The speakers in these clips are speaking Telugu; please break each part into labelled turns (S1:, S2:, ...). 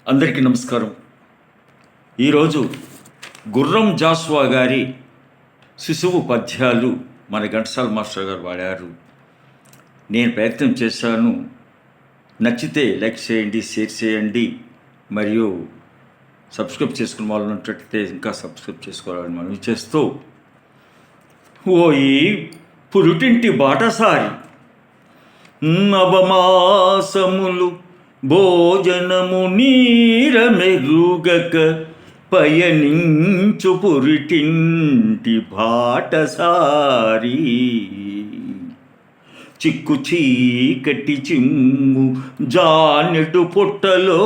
S1: అందరికీ నమస్కారం. ఈరోజు గుర్రం జాస్వా గారి శిశువు పద్యాలు మన ఘంటసాల మాస్టర్ గారు వాడారు. నేను ప్రయత్నం చేశాను. నచ్చితే లైక్ చేయండి, షేర్ చేయండి, మరియు సబ్స్క్రైబ్ చేసుకున్న వాళ్ళు ఉన్నట్లయితే ఇంకా సబ్స్క్రైబ్ చేసుకోవాలని మనవి చేస్తూ, ఓయి పురుటింటి బాటసారి నవమాసములు భోజనము నీరమెరుగక పయనించు పురిటింటి బాటసారి చిక్కు చీకటి చిమ్ము జానెడు పొట్టలో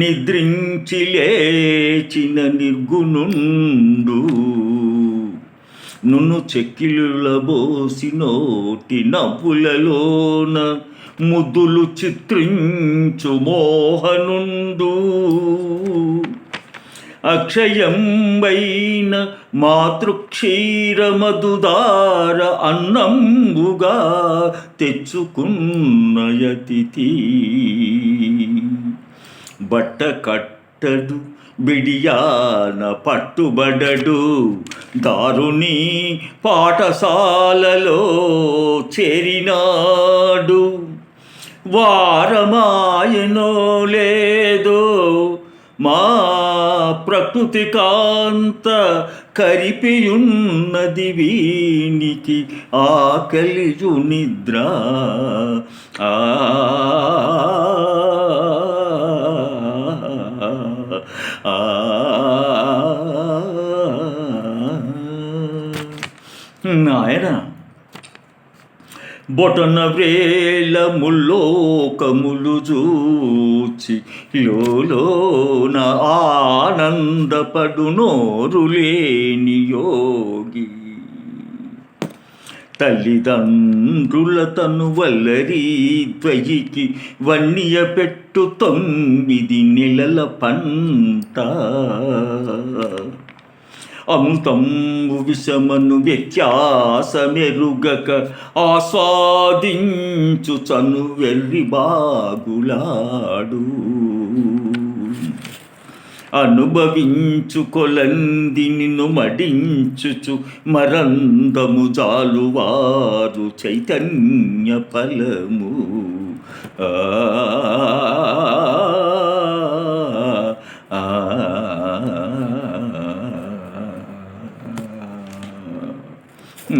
S1: నిద్రించి లేచిన నిర్గుణుండు నున్ను చెక్కిళ్ళ బోసి నోటి నవ్వులలోన ముద్దులు చిత్రించు మోహనుండు అక్షయంబైన మాతృక్షీరమధుదార అన్నంబుగా తెచ్చుకున్న యతిథి బట్ట కట్టడు బిడియాన పట్టుబడడు దారుని పాఠశాలలో చేరినాడు వారమాయనో లేదో మా ప్రకృతి కాంత కరిపియున్నది వీనికి ఆకలియు నిద్ర నాయన బొటన వ్రేల ముల్లోకములు చూచి లోన ఆనందపడు నోరు లేని యోగి తల్లిదండ్రుల తను వల్లరి ద్వయికి వన్య పెట్టు 9 నెలల పంట అమృతంబు విషమను వ్యత్యాసమెరుగక ఆస్వాదించు చను వెర్రి బాగులాడు అనుభవించు కొలంది నిన్ను మడించుచు మరందము జాలువారు చైతన్య ఫలము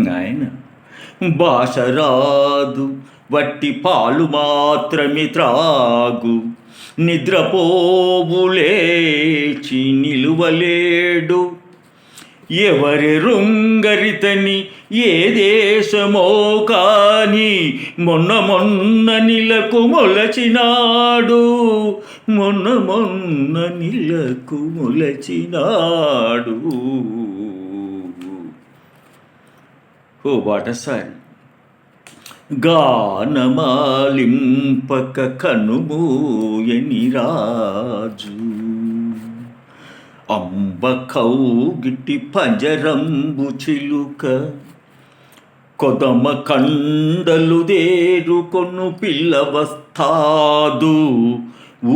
S1: నాయన భాష రాదు వట్టి పాలు మాత్రమే త్రాగు నిద్రపోవులేచి నిలువలేడు ఎవరి రుంగరితని ఏ దేశమో కాని మొన్న నిలకు మొలచినాడు మొన్న నిలకు మొలచినాడు. ఓ బాటసారి గానమాలింపక కనుమూయని రాజు అంబ కౌగిటి పంజరంబు చిలుక కొదమ కండలు దేరుకొను పిల్లవస్తాదు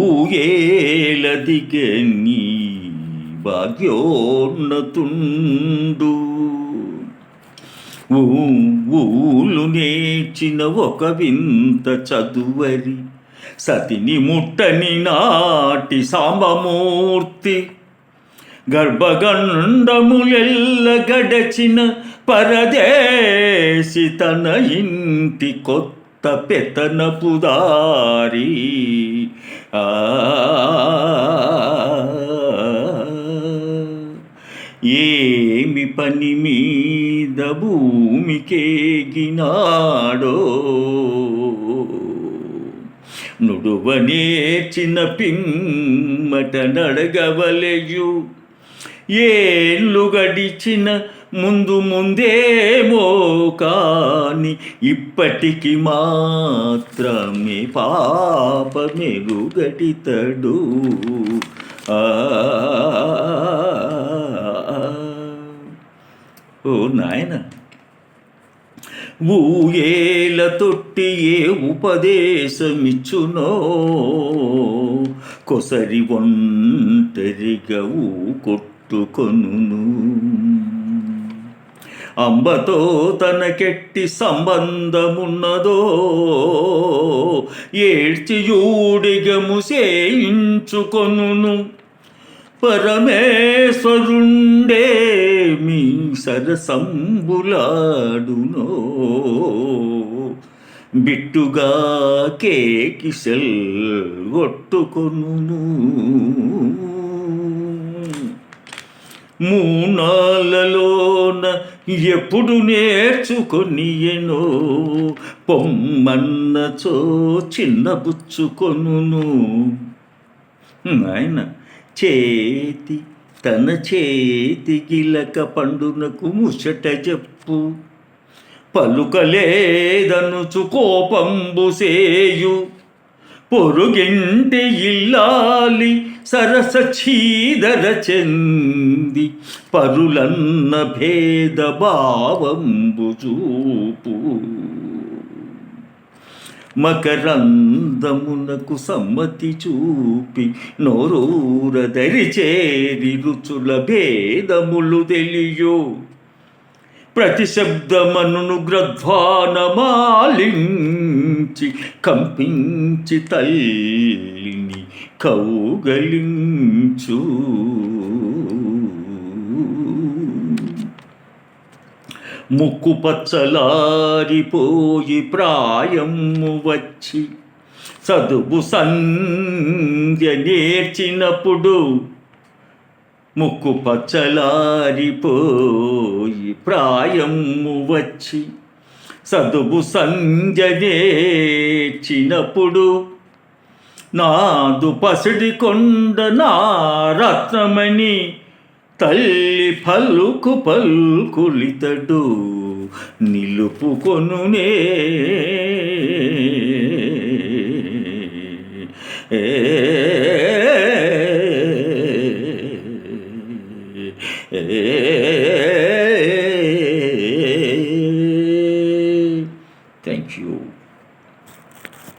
S1: ఊయేల దిగని భాగ్యోన్నతుండు ఊలు నేర్చిన ఒక వింత చదువరి సతిని ముట్టని నాటి సాంబమూర్తి గర్భగండములెల్ల గడచిన పరదేశి తన ఇంటి కొత్త పెతనపు దారి ఏమి పని మీద భూమికేగినాడో నుడువ నేర్చిన పిమ్మట నడగవలెయు ఏళ్ళు గడిచిన ముందేమో కాని ఇప్పటికి మాత్రమే పాపమెరుగడితడు ఓ నాయన ఊయేల తొట్టి ఏ ఉపదేశమిచ్చునో కొసరి ఒంటరిగవు కొట్టుకొనును. అంబతో తనకెట్టి సంబంధమున్నదో ఏడ్చియూడిగము సేయించుకొనును. పరమేశ్వరుండే మీ సరసంబులాడునో బిట్టుగా కేకిసెల్ కొట్టుకొనును. మూనాలలోన ఎప్పుడు నేర్చుకొనియనో పొమ్మన్నచో చిన్నబుచ్చుకొనును. ఆయన తన చేతి గిలక పండునకు ముసట చెప్పు. పలుకలేదనుచు కోపంబు సేయు పొరుగింటి ఇల్లాలి సరస చీదర చెంది పరులన్న భేద భావంబు చూపు. మకరందమునకు సమ్మతి చూపి నోరూర దరిచేరి రుచుల భేదములు తెలియో. ప్రతి శబ్దమనును గ్రధ్వానమాలించి కంపించి తల్లిని కౌగలించు. ముక్కు పచ్చలారిపోయి ప్రాయము వచ్చి చదువు సంధ్య నేర్చినప్పుడు. ముక్కు పచ్చలారిపోయి ప్రాయము వచ్చి చదువు సంధ్య నేర్చినప్పుడు. నాదు పసిడి కొండ నా రత్నమణి తల్లి పలుకులితడు నిలుపుకొనునే. ఏ